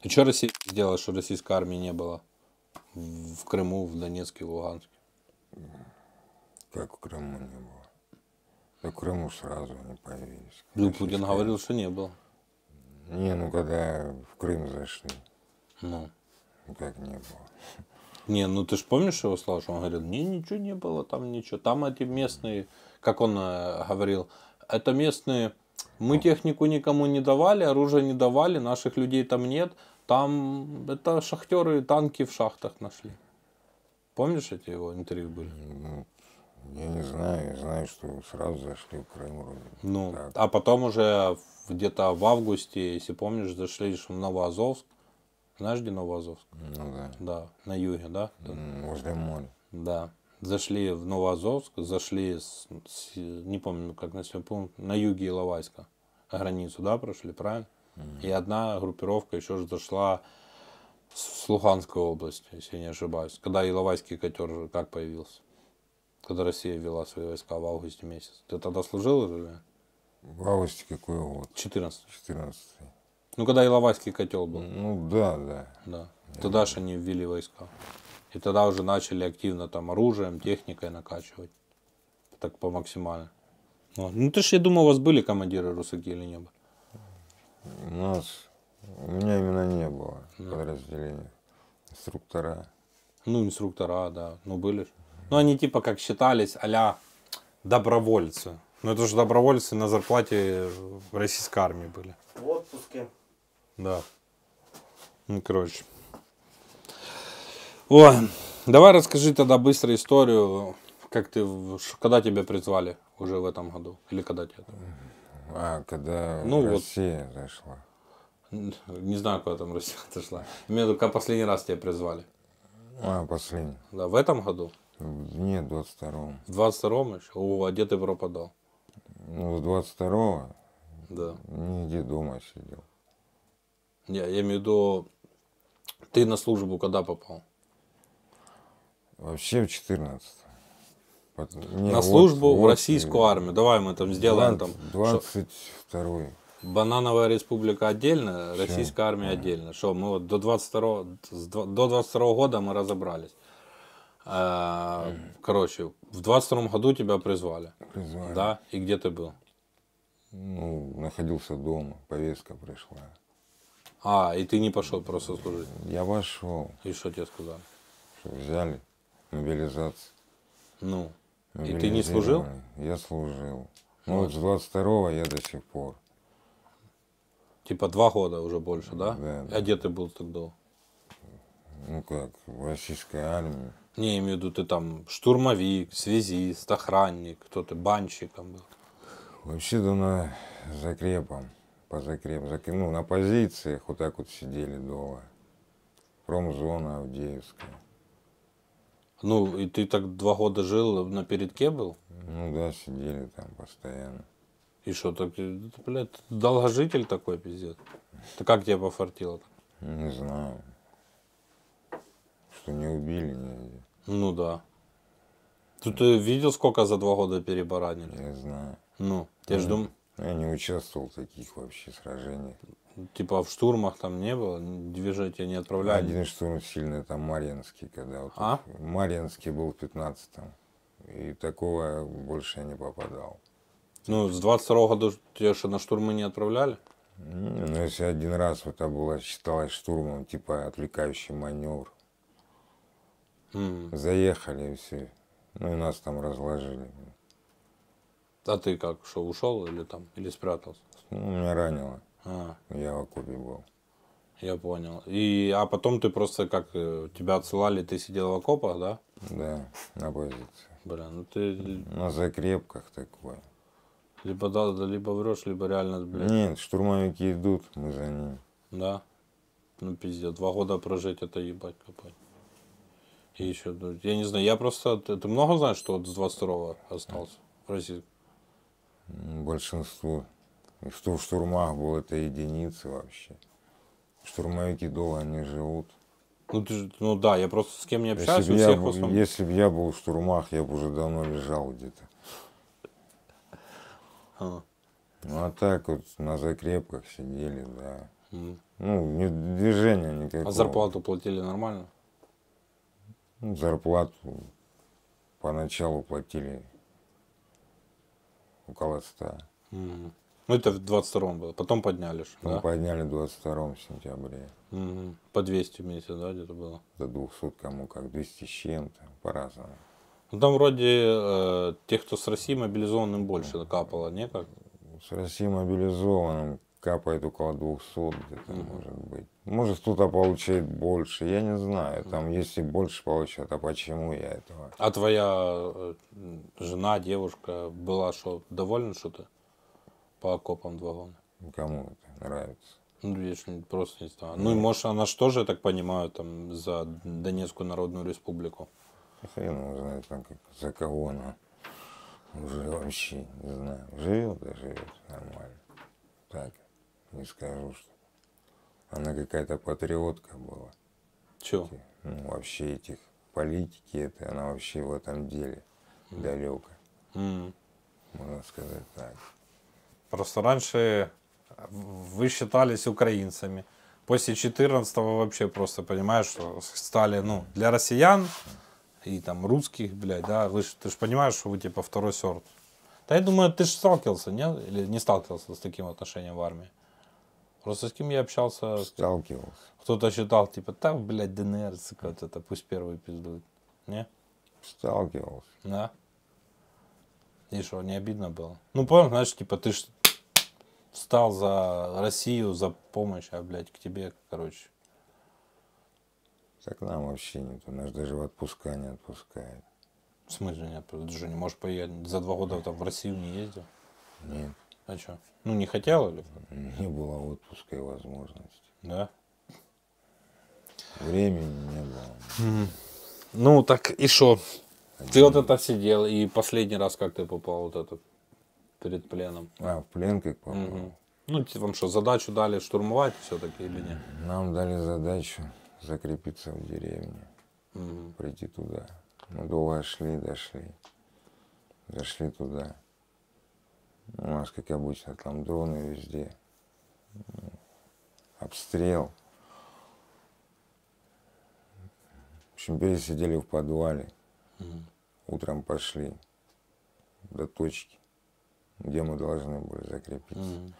Speaker 2: И что Россия сделала, что российской армии не было? В Крыму, в Донецке, в Луганске.
Speaker 1: Как в Крыму не было. Да в Крыму сразу они появились.
Speaker 2: Ну, Путин говорил, что не было.
Speaker 1: Не, ну когда в Крым зашли.
Speaker 2: Ну.
Speaker 1: Как не было.
Speaker 2: Не, ну ты же помнишь его слова, что он говорил, не, ничего не было, там ничего. Там эти местные, как он говорил, это местные, мы технику никому не давали, оружие не давали, наших людей там нет. Там это шахтеры танки в шахтах нашли. Помнишь, эти его интервью были?
Speaker 1: Ну, я не знаю, я знаю, что сразу зашли в Крым вроде.
Speaker 2: Ну,
Speaker 1: Так.
Speaker 2: а потом уже где-то в августе, если помнишь, зашли в Новоазовск. Знаешь, где Новоазовск?
Speaker 1: Ну да.
Speaker 2: Да, на юге, да?
Speaker 1: Возле моря.
Speaker 2: Да. Зашли в Новоазовск, зашли, не помню, как населенный пункт, на юге Иловайска. Границу, да, прошли, правильно? И одна группировка еще же зашла с Луганской области, если я не ошибаюсь. Когда Иловайский котер как появился? Когда Россия ввела свои войска в августе месяц. Ты тогда служил или?
Speaker 1: В августе какой год?
Speaker 2: 14.
Speaker 1: 14-й.
Speaker 2: Ну, когда Иловайский котел был.
Speaker 1: Ну да, да.
Speaker 2: Да. Тогда же они ввели войска. И тогда уже начали активно там оружием, техникой накачивать. Так по максимально. Вот. Ну, ты ж, я думаю, у вас были командиры русаки или не было?
Speaker 1: У меня именно не было подразделения. Инструктора.
Speaker 2: Ну, инструктора, да. Ну, были же. Ну, они типа как считались а-ля добровольцы. Ну, это же добровольцы на зарплате в российской армии были.
Speaker 3: В отпуске.
Speaker 2: Да. Ну, короче. Ой, давай расскажи тогда быстро историю, как ты, когда тебя призвали уже в этом году? Или когда тебя?
Speaker 1: Когда
Speaker 2: Ну,
Speaker 1: Россия зашла.
Speaker 2: Не знаю, куда там Россия отошла. Имею в виду, как последний раз тебя призвали.
Speaker 1: Последний.
Speaker 2: Да, в этом году?
Speaker 1: Нет, в 22-м.
Speaker 2: В 22-м еще? О, а где ты пропадал?
Speaker 1: Ну, с 22-го
Speaker 2: Да.
Speaker 1: нигде дома сидел.
Speaker 2: Не, я имею в виду, ты на службу когда попал?
Speaker 1: Вообще в 14-м.
Speaker 2: На службу в российскую армию. Давай мы там сделаем там.
Speaker 1: 22-й.
Speaker 2: Банановая республика отдельно, российская армия отдельно. Что мы вот до 22 года мы разобрались. Короче, в 22 году тебя призвали.
Speaker 1: Призвали.
Speaker 2: Да? И где ты был?
Speaker 1: Ну, находился дома, повестка пришла.
Speaker 2: И ты не пошел просто служить?
Speaker 1: Я вошел,
Speaker 2: И что тебе сказали?
Speaker 1: что взяли мобилизацию.
Speaker 2: Ну, и ты не служил?
Speaker 1: Я служил. Ну вот с 22-го я до сих пор.
Speaker 2: Типа 2 года уже больше, да?
Speaker 1: Да,
Speaker 2: А где ты был тогда?
Speaker 1: Ну как, в российской армии.
Speaker 2: Не, я имею в виду, ты там штурмовик, связист, охранник, кто ты, банщиком был.
Speaker 1: Вообще-то закрепом, ну, на позициях вот так вот сидели долго. Промзона Авдеевская.
Speaker 2: Ну, и ты так 2 года жил, на передке был?
Speaker 1: Ну да, сидели там постоянно.
Speaker 2: И что, так, блядь, долгожитель такой, пиздец. Ты как тебе пофартило?
Speaker 1: Не знаю. Что не убили нигде.
Speaker 2: Ну да. Ты видел, сколько за 2 года перебаранили?
Speaker 1: Я знаю.
Speaker 2: Ну, я ж думаю,
Speaker 1: Я не участвовал в таких вообще сражениях.
Speaker 2: типа в штурмах там не было, движения тебя не отправляли.
Speaker 1: Один штурм сильный, там Марьинский, когда вот Марьинский был в 15-м. И такого больше я не попадал.
Speaker 2: Ну, с 22 года тебя что, на штурмы не отправляли?
Speaker 1: Ну, если один раз это было, считалось штурмом, типа отвлекающий маневр. Заехали и все. Ну и нас там разложили.
Speaker 2: А ты как, что, ушел или там, или спрятался?
Speaker 1: Ну, меня ранило.
Speaker 2: А,
Speaker 1: Я в окопе был.
Speaker 2: я понял. А потом ты просто как, тебя отсылали, ты сидел в окопах, да?
Speaker 1: Да, на позиции.
Speaker 2: Бля, ну ты
Speaker 1: На закрепках такое.
Speaker 2: либо врешь, либо реально, блядь.
Speaker 1: Нет, штурмовики идут, мы за ними.
Speaker 2: Да? Ну, пиздец, 2 года прожить, это ебать копать. И еще, я не знаю, я просто, ты много знаешь, что вот с 22-го остался в России?
Speaker 1: Большинство. И что в штурмах было, это единицы вообще. Штурмовики долго не живут.
Speaker 2: Ну да, я просто с кем не общаюсь, у всех в основном.
Speaker 1: Если бы я был в штурмах, я бы уже давно лежал где-то. Ну а так вот на закрепках сидели, да. Ну, движения никакого.
Speaker 2: А зарплату платили нормально?
Speaker 1: Ну, зарплату поначалу платили около 100.
Speaker 2: Ну это в 22-м было, потом подняли ж,
Speaker 1: Потом
Speaker 2: да?
Speaker 1: подняли в 22 сентябре.
Speaker 2: По 200 в месяц, да, где-то было?
Speaker 1: До 200, кому как, 200 с чем-то, по-разному.
Speaker 2: Ну там вроде тех, кто с России мобилизованным больше капало, не как?
Speaker 1: С Россией мобилизованным капает около 200 где-то, может быть. Может, кто-то получает больше, я не знаю. Там, если больше получат, а почему я этого?
Speaker 2: А твоя жена, девушка была что, довольна, что ты по окопам 2 года?
Speaker 1: Кому это нравится?
Speaker 2: Ну, я ж просто не знаю. Ну, и может, она же тоже, я так понимаю, там, за Донецкую Народную Республику.
Speaker 1: Хрен его знает, там, за кого она уже вообще, не знаю. Живет, да живет нормально. Так, не скажу, что она какая-то патриотка была.
Speaker 2: Чё?
Speaker 1: Ну, вообще этих политики, это она вообще в этом деле далека. Можно сказать так.
Speaker 2: Просто раньше вы считались украинцами. После 14-го вообще просто, понимаешь, что стали, ну, для россиян и там русских, блядь, да, ты же понимаешь, что вы типа второй сорт. Да я думаю, ты же сталкивался, нет? Или не сталкивался с таким отношением в армии? Просто с кем я общался,
Speaker 1: Сталкивался.
Speaker 2: кто-то считал, типа, там, блядь, ДНР, сука, вот это, пусть первый пиздует. Не?
Speaker 1: Сталкивался.
Speaker 2: Да. И что, не обидно было? Ну, понял, знаешь, типа, ты ж встал за Россию, за помощь, а, блядь, к тебе, короче.
Speaker 1: Так нам вообще нету. Нас даже в отпуска не отпускает.
Speaker 2: В смысле нет? Ты же не можешь поехать. За 2 года там в Россию не ездил?
Speaker 1: Нет.
Speaker 2: А что? Ну, не хотел или?
Speaker 1: Не было отпуска и возможности.
Speaker 2: Да.
Speaker 1: Времени не было.
Speaker 2: Ну, так и что? Ты вот это сидел, и последний раз как ты попал вот этот перед пленом?
Speaker 1: А, в плен как попал?
Speaker 2: Ну, тебе вам что, задачу дали штурмовать все-таки или нет?
Speaker 1: Нам дали задачу закрепиться в деревне. Прийти туда. Мы долго шли, дошли. Зашли туда. У нас, как обычно, там дроны везде. Обстрел. В общем, пересидели в подвале. Утром пошли до точки, где мы должны были закрепиться.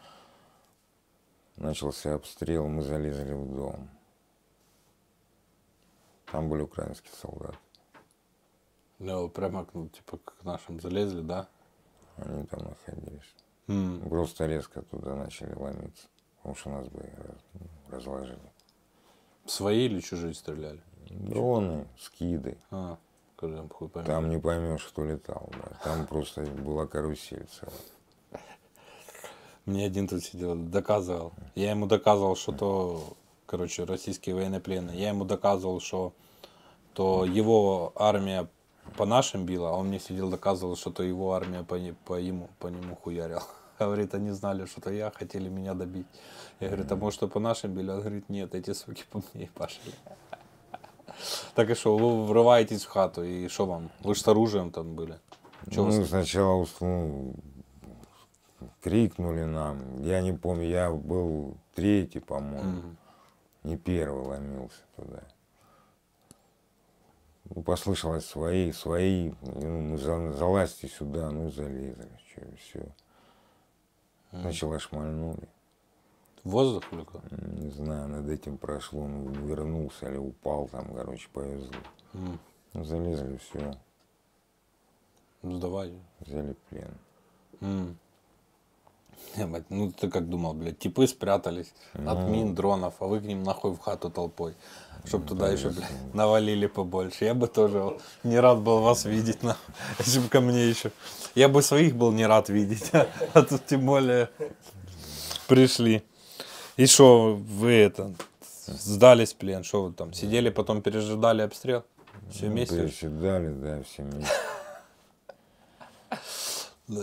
Speaker 1: Начался обстрел, мы залезли в дом. Там были украинские солдаты.
Speaker 2: Ну, прямо, ну, типа, к нашим залезли, да?
Speaker 1: Они там находились. Просто резко туда начали ломиться, потому что нас бы разложили.
Speaker 2: Свои или чужие стреляли?
Speaker 1: Дроны, скиды.
Speaker 2: А, когда я хуй пойму.
Speaker 1: Там не поймешь, кто летал. Да. Там просто была карусель целая.
Speaker 2: Мне один тут сидел, доказывал. Я ему доказывал, что то, короче, российские военнопленные. Я ему доказывал, что то его армия по нашим била, а он мне сидел доказывал, что то его армия по нему хуярила. Говорит, они знали, что то я, хотели меня добить. Я говорю, а может, по нашим били? Он говорит, нет, эти суки по мне пошли. Так и что, вы врываетесь в хату, и что вам? Вы же с оружием там были. Чё
Speaker 1: Ну,
Speaker 2: вас-
Speaker 1: сначала крикнули нам. Я не помню, я был третий, по-моему. Не первый ломился туда. Ну, послышалось свои. Ну, мы залазьте сюда, ну, залезли. Все. Сначала шмальнули.
Speaker 2: Воздух или как?
Speaker 1: Не знаю, над этим прошло, он вернулся или упал там, короче, повезло. Ну, залезли, все,
Speaker 2: Сдавай.
Speaker 1: взяли в плен.
Speaker 2: Ебать, ну ты как думал, блядь, типы спрятались от мин, дронов, а вы к ним нахуй в хату толпой. Чтоб туда еще, блядь, навалили побольше. Я бы тоже не рад был вас видеть, если бы ко мне еще. Я бы своих был не рад видеть, а тут тем более пришли. И что, вы это, сдались в плен, что вы там, сидели, потом пережидали обстрел? Все вместе?
Speaker 1: Переседали, да, все вместе.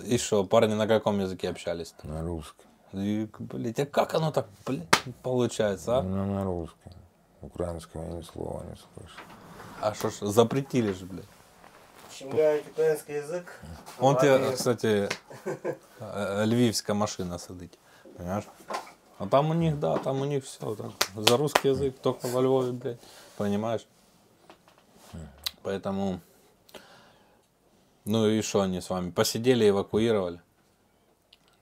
Speaker 2: И что, парни на каком языке общались-то?
Speaker 1: На русском.
Speaker 2: И, блядь, а как оно так, блядь, получается, а?
Speaker 1: Ну, на русском. Украинского я ни слова не слышу.
Speaker 2: А что ж, запретили же, блядь.
Speaker 3: Щемляють український язик.
Speaker 2: Он
Speaker 3: а
Speaker 2: тебе,
Speaker 3: армію-
Speaker 2: кстати, львівська машина сидить, понимаешь? А там у них, да, там у них все, так, за русский язык, только во Львове, блядь, понимаешь? Поэтому, ну и что они с вами, посидели, эвакуировали?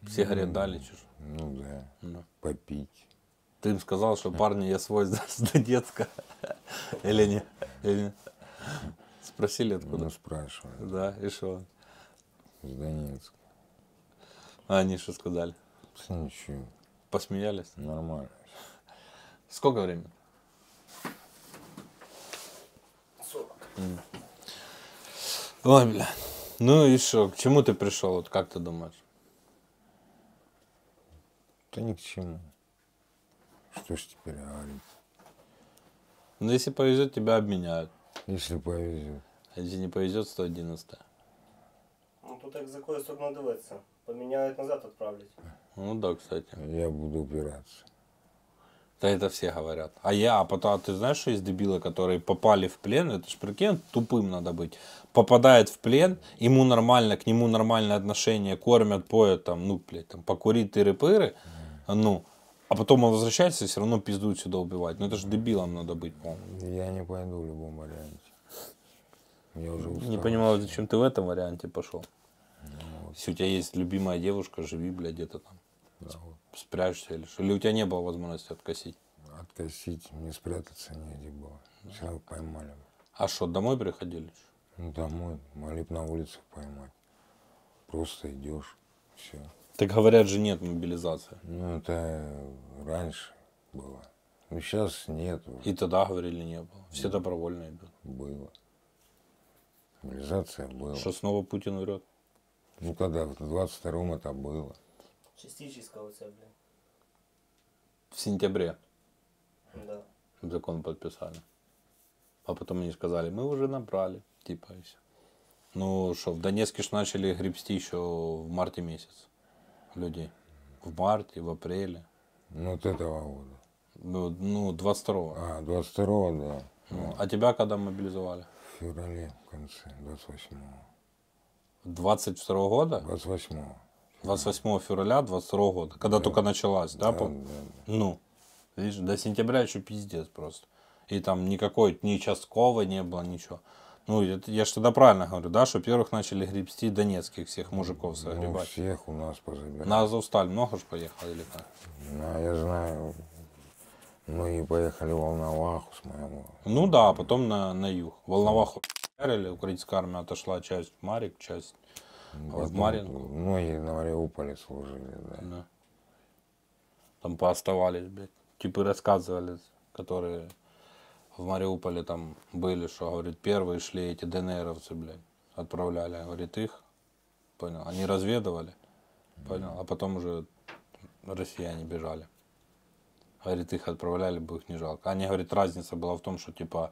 Speaker 2: Сигарет дали, чушь?
Speaker 1: Ну, да,
Speaker 2: Ну.
Speaker 1: попить.
Speaker 2: Ты им сказал, что парни, я свой с Донецка. Или не? Или... Спросили откуда?
Speaker 1: Ну, спрашивали.
Speaker 2: Да, и что?
Speaker 1: С Донецка.
Speaker 2: А они что сказали?
Speaker 1: Да ничего.
Speaker 2: Посмеялись?
Speaker 1: Нормально.
Speaker 2: Сколько времени?
Speaker 3: 40.
Speaker 2: Ой, бля. Ну и что, к чему ты пришел, вот как ты думаешь?
Speaker 1: Да ни к чему. Что ж теперь говорить?
Speaker 2: Ну если повезет, тебя обменяют.
Speaker 1: Если повезет.
Speaker 2: А если не повезет, 111.
Speaker 3: Ну тут як з якої сторони дивитися. Поміняють назад відправлять.
Speaker 2: Ну да, кстати.
Speaker 1: Я буду упираться.
Speaker 2: Да это все говорят. А потом, ты знаешь, что есть дебилы, которые попали в плен? Это ж прикинь, тупым надо быть. Попадает в плен, ему нормально, к нему нормальное отношение, кормят, поят, там, ну, блядь, там, покурить тыры-пыры, ну, а потом он возвращается и все равно пиздует сюда убивать. Ну это же дебилом надо быть, по-моему.
Speaker 1: Я не пойду в любом варианте. Я уже устал.
Speaker 2: Не понимаю, зачем ты в этом варианте пошел. Если у тебя есть любимая девушка, живи, блядь, где-то там.
Speaker 1: Да, вот.
Speaker 2: Спрячься или что. Или у тебя не было возможности откосить.
Speaker 1: Откосить, мне спрятаться негде было. Сразу поймали.
Speaker 2: А что, домой приходили?
Speaker 1: Ну, домой, могли бы на улицах поймать. Просто идешь, все.
Speaker 2: Так говорят же, нет мобилизации.
Speaker 1: Ну, это раньше было. Ну, сейчас нету.
Speaker 2: И тогда говорили, не было. Все добровольно идут.
Speaker 1: Было. Мобилизация была.
Speaker 2: Что снова Путин врет?
Speaker 1: Ну, когда в 22-м это было.
Speaker 3: Частично оце, блін.
Speaker 2: В сентябре
Speaker 3: Да.
Speaker 2: закон подписали. А потом они сказали, мы уже набрали. Типа и все. Ну что, в Донецке ж начали гребсти еще в марте месяц. Людей. В марте, в апреле.
Speaker 1: Ну, вот этого года.
Speaker 2: Ну 22-го.
Speaker 1: А, 22-го, да.
Speaker 2: Ну, а тебя когда мобилизовали?
Speaker 1: В феврале, в конце, 28-го.
Speaker 2: 22-го года?
Speaker 1: 28-го.
Speaker 2: 28 февраля 22 года, когда только началась, да?
Speaker 1: Да.
Speaker 2: Ну, видишь, до сентября еще пиздец просто. И там никакой, ни участковой не было, ничего. Ну, я же тогда правильно говорю, да, что, во-первых, начали гребсти донецких всех мужиков
Speaker 1: Ну,
Speaker 2: загребать.
Speaker 1: всех у нас позабирали.
Speaker 2: На Азовсталь много ж поехали или как?
Speaker 1: Да, я знаю, многие поехали в Волноваху с моего.
Speaker 2: Ну да, а потом на юг. Волноваху ударили, украинская армия отошла, часть в Марик, часть в
Speaker 1: Потом
Speaker 2: Маринку.
Speaker 1: многие на Мариуполе служили, да.
Speaker 2: Да. Там пооставались, блядь. Типа рассказывали, которые в Мариуполе там были, что, говорит, первые шли эти ДНРовцы, блядь, отправляли, говорит, их, понял, они разведывали, понял, а потом уже россияне бежали. Говорит, их отправляли, бы их не жалко. Они, говорит, разница была в том, что, типа,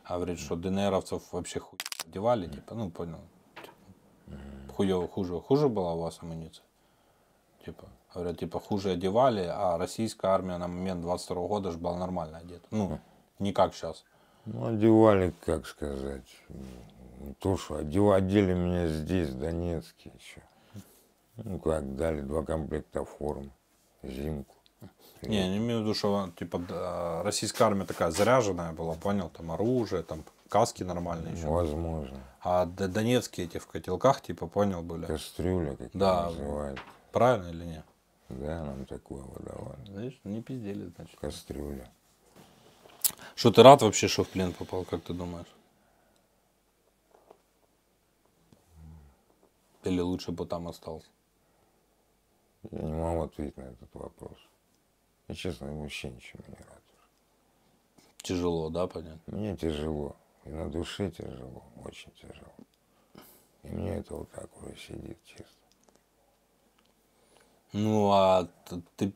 Speaker 2: говорит, что ДНРовцев вообще хуй одевали, типа, ну, понял, хуёво, хуже была у вас амуниция. Типа, говорят, типа, хуже одевали, а российская армия на момент 22 года же была нормально одета. Ну, не как сейчас.
Speaker 1: Ну, одевали, как сказать, не то, что одели меня здесь, в Донецке еще. Ну, как, дали 2 комплекта формы, зимку.
Speaker 2: Не, я не имею в виду, что, типа, да, российская армия такая заряженная была, понял, там оружие, там каски нормальные еще.
Speaker 1: Возможно.
Speaker 2: А донецкие эти в котелках, типа, понял, были.
Speaker 1: Кастрюля, как
Speaker 2: Да.
Speaker 1: ее называют.
Speaker 2: Правильно или нет?
Speaker 1: Да, нам такое выдавали.
Speaker 2: Знаешь, не пиздели, значит.
Speaker 1: Кастрюля.
Speaker 2: Что, ты рад вообще, что в плен попал, как ты думаешь? Или лучше бы там остался?
Speaker 1: Я не могу ответить на этот вопрос. Я, честно, вообще ничего не рад.
Speaker 2: Тяжело, да, понятно?
Speaker 1: Мне тяжело. И на душе тяжело. Очень тяжело. И мне это вот так уже сидит, честно.
Speaker 2: Ну, а ты,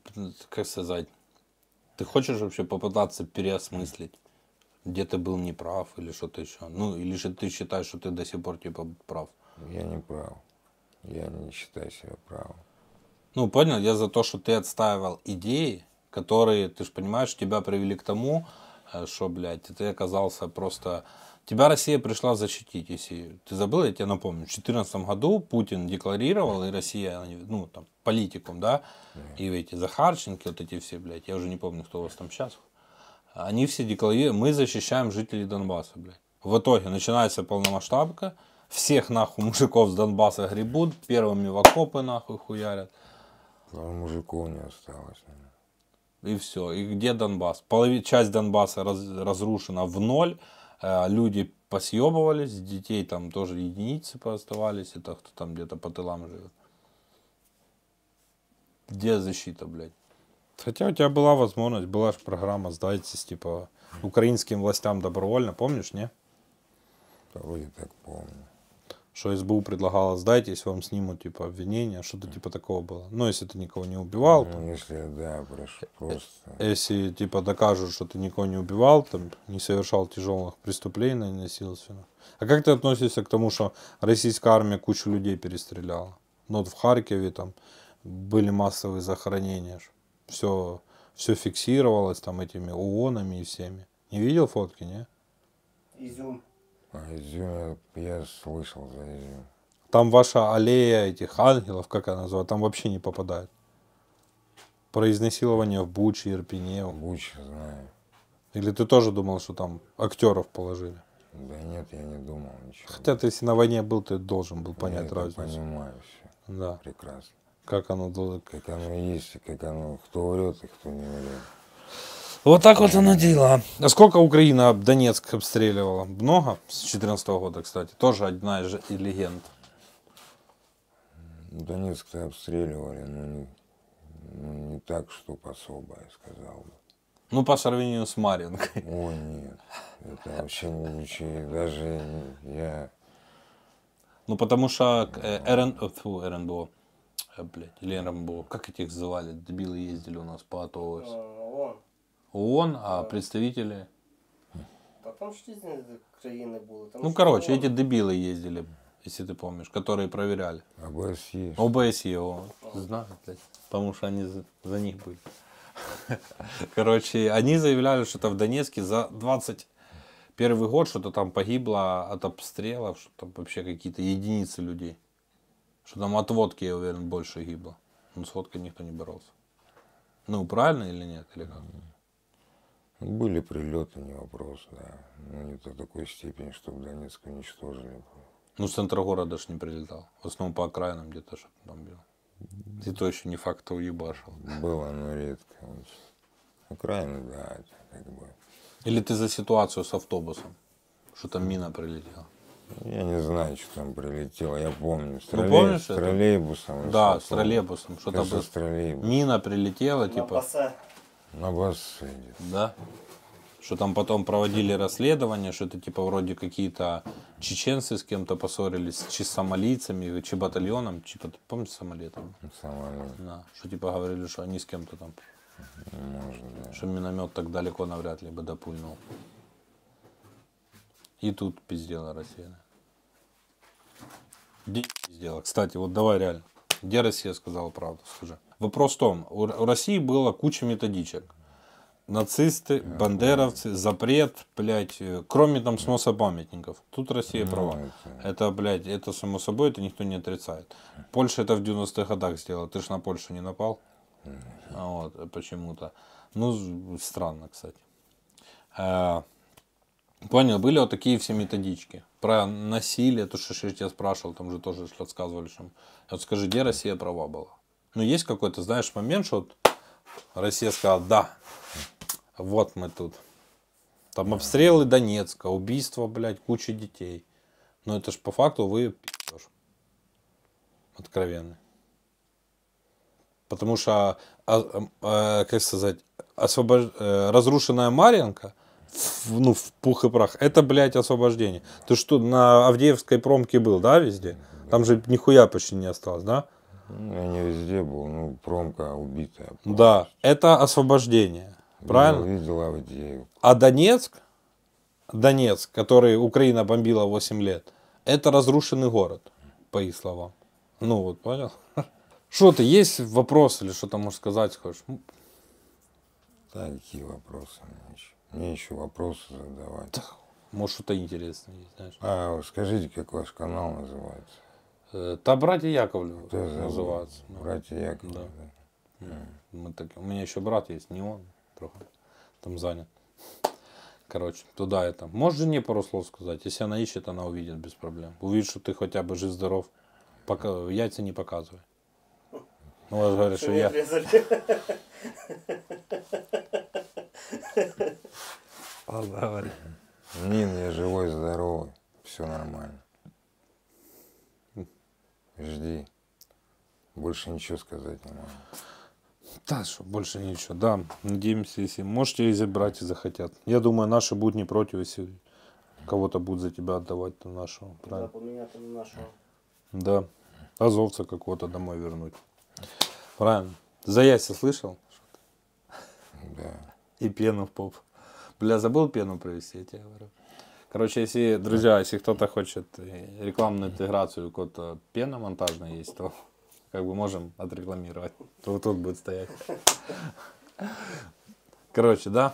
Speaker 2: как сказать, ты хочешь вообще попытаться переосмыслить, где ты был неправ или что-то еще? Ну, или же ты считаешь, что ты до сих пор, типа, прав?
Speaker 1: Я не прав. Я не считаю себя правым.
Speaker 2: Ну, понял, я за то, что ты отстаивал идеи, которые, ты же понимаешь, тебя привели к тому, что, блядь, ты оказался просто... Тебя Россия пришла защитить, если... Ты забыл, я тебе напомню, в 2014 году Путин декларировал, и Россия, ну, там, политикум, да, и эти Захарченко, вот эти все, блядь, я уже не помню, кто у вас там сейчас, они все декларируют, мы защищаем жителей Донбасса, блядь. В итоге начинается полномасштабка, всех нахуй мужиков с Донбасса гребут, первыми в окопы нахуй хуярят.
Speaker 1: Мужиков не осталось, наверное.
Speaker 2: И все. И где Донбасс? Часть Донбасса разрушена в ноль. Люди посъебывались, детей там тоже единицы пооставались. Это кто там где-то по тылам живет. Где защита, блядь? Хотя у тебя была возможность, была же программа «Сдайтесь», типа, украинским властям добровольно, помнишь, не?
Speaker 1: Вроде так помню.
Speaker 2: Что СБУ предлагало «Сдайтесь», вам снимут, типа, обвинения, что-то типа такого было. Ну, если ты никого не убивал,
Speaker 1: Ну, если, да, просто...
Speaker 2: если, типа, докажут, что ты никого не убивал, там, не совершал тяжелых преступлений, не насиловал. А как ты относишься к тому, что российская армия кучу людей перестреляла? Ну, вот в Харькове там были массовые захоронения. Все фиксировалось там этими ООНами и всеми. Не видел фотки, не?
Speaker 3: Изюм.
Speaker 1: А Изюм, я слышал за Изюм.
Speaker 2: Там ваша аллея этих ангелов, как она называется, там вообще не попадает. Про изнасилование в Буче, Ирпене.
Speaker 1: Буч, знаю.
Speaker 2: Или ты тоже думал, что там актеров положили?
Speaker 1: Да нет, я не думал ничего.
Speaker 2: Хотя ты если на войне был, ты должен был
Speaker 1: Я
Speaker 2: понять
Speaker 1: это
Speaker 2: разницу.
Speaker 1: понимаю все.
Speaker 2: Да.
Speaker 1: Прекрасно.
Speaker 2: Как оно было.
Speaker 1: Как оно есть, и как оно, кто врет и кто не врет.
Speaker 2: Вот так вот оно дело. А сколько Украина Донецк обстреливала? Много? С 2014 года, кстати. Тоже одна из легенд.
Speaker 1: Донецк-то обстреливали, но не так, чтоб особо, я сказал бы.
Speaker 2: Ну, по сравнению с Марьинкой.
Speaker 1: Ой, нет. Это вообще ничего. Даже я...
Speaker 2: Ну, потому что РНБО, блядь, или РМБО, как этих звали? Дебилы ездили у нас по АТО.
Speaker 3: ООН.
Speaker 2: ООН, а представители...
Speaker 3: Та там ж різні країни були. Там
Speaker 2: Ну,
Speaker 3: ж
Speaker 2: короче,
Speaker 3: ООН.
Speaker 2: эти дебилы ездили, если ты помнишь, которые проверяли.
Speaker 1: ОБСЕ.
Speaker 2: ОБСЕ, знаю, блядь, потому что они за них были. Короче, они заявляли, что это в Донецке за 21 год что-то там погибло от обстрелов, что там вообще какие-то единицы людей. Что там от водки, я уверен, больше гибло. Но с водкой никто не боролся. Ну, правильно или нет? Или как?
Speaker 1: Были прилеты, не вопрос, да. Но не до такой степени, чтобы Донецк уничтожили.
Speaker 2: Ну, с центра города ж не прилетал. В основном по окраинам где-то что-то там было. И то еще не факт, кто уебашил.
Speaker 1: Было, но редко. Украина, да, это как бы...
Speaker 2: Или ты за ситуацию с автобусом? Что там мина прилетела?
Speaker 1: Я не знаю, что там прилетело, я помню. С,
Speaker 2: помнишь
Speaker 1: с
Speaker 2: это?
Speaker 1: троллейбусом.
Speaker 2: Да, с троллейбусом. Что-то
Speaker 1: Кажется,
Speaker 2: было.
Speaker 1: с троллейбусом.
Speaker 2: Мина прилетела,
Speaker 3: На
Speaker 2: типа.
Speaker 3: басе.
Speaker 1: На бассейне.
Speaker 2: Да. Что там потом проводили расследование, что это типа вроде какие-то чеченцы с кем-то поссорились, чи с сомалийцами, чи батальоном, типа, ты помнишь Сомали там?
Speaker 1: Самолет.
Speaker 2: Да. Что типа говорили, что они с кем-то там,
Speaker 1: Может, да.
Speaker 2: что миномет так далеко навряд ли бы допульнул. И тут пиздела Россия. Где пиздела? Кстати, вот давай реально. Где Россия сказала правду, скажи. Вопрос в том, у России было куча методичек. Нацисты, бандеровцы, запрет, блядь, кроме там сноса памятников. Тут Россия права. Это, блядь, это само собой, это никто не отрицает. Польша это в 90-х годах сделала. Ты ж на Польшу не напал? Вот, почему-то. Ну, странно, кстати. Понял, были вот такие все методички. Про насилие, то, что я тебя спрашивал, там же тоже рассказывали, что... Вот скажи, где Россия права была? Ну, есть какой-то, знаешь, момент, что вот Россия сказала, да, вот мы тут. Там обстрелы Донецка, убийства, блядь, куча детей. Но это ж по факту вы пи***ешь. Откровенный. Потому что, как сказать, разрушенная Марьинка, ну, в пух и прах, это, блядь, освобождение. Ты что, на Авдеевской промке был, да, везде? Там же нихуя почти не осталось, да?
Speaker 1: Ну, я не везде был, ну, промка убитая.
Speaker 2: Да, это освобождение. Правильно?
Speaker 1: Видел Авдеевку.
Speaker 2: А Донецк, который Украина бомбила 8 лет, это разрушенный город, по их словам. Ну вот, понял? Что ты, есть вопросы или что-то можешь сказать хочешь?
Speaker 1: Такие вопросы мне еще вопросы задавать.
Speaker 2: Может, что-то интересное есть, знаешь.
Speaker 1: А скажите, как ваш канал называется?
Speaker 2: Та братья Яковлевы
Speaker 1: Кто забыл?
Speaker 2: называется.
Speaker 1: Братья Яковлевы.
Speaker 2: Да.
Speaker 1: Да.
Speaker 2: Мы так, у меня еще брат есть, не он, трохи там занят. Короче, туда это. Можешь жене пару слов сказать? Если она ищет, она увидит без проблем. Увидит, что ты хотя бы жив-здоров. Пока яйца не показывай. Ну, вот говоришь, что я... Ладно, говори.
Speaker 1: Нин, я живой, здоровый. Все нормально. Жди. Больше ничего сказать не могу.
Speaker 2: Да, что, больше ничего. Да, надеемся, если можете, если братья захотят. Я думаю, наши будут не против, если кого-то будут за тебя отдавать, то нашего.
Speaker 3: Да,
Speaker 2: Правильно?
Speaker 3: поміняти на нашого.
Speaker 2: Да. Азовца какого-то домой вернуть. Правильно. За Яся слышал?
Speaker 1: Да.
Speaker 2: И пену в поп. Бля, забыл пену провести, я тебе говорю. Короче, если, друзья, если кто-то хочет рекламную интеграцию, какой-то пена монтажная есть, то как бы можем отрекламировать. То вот тут будет стоять. Короче, да.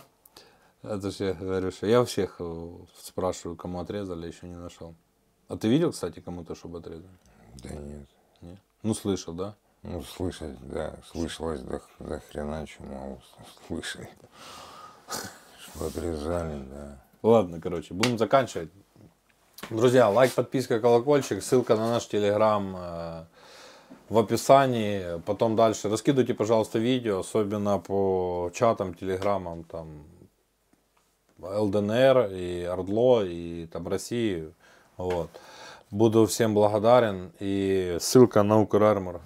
Speaker 2: Это же я говорю, что я у всех спрашиваю, кому отрезали, еще не нашел. А ты видел, кстати, кому-то, чтобы отрезали?
Speaker 1: Да нет.
Speaker 2: Нет? Ну, слышал, да?
Speaker 1: Ну, слышать, да, слышалось до хрена, чему слышать. Что отрезали, да.
Speaker 2: Ладно, короче, будем заканчивать. Друзья, лайк, подписка, колокольчик, ссылка на наш телеграм в описании. Потом дальше раскидывайте, пожалуйста, видео, особенно по чатам, телеграммам, там, ЛДНР и Ордло, и там России. Вот. Буду всем благодарен. И ссылка на Укрармор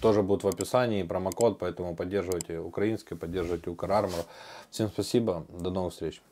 Speaker 2: тоже будет в описании, промокод, поэтому поддерживайте украинский, поддерживайте Укрармор. Всем спасибо, до новых встреч.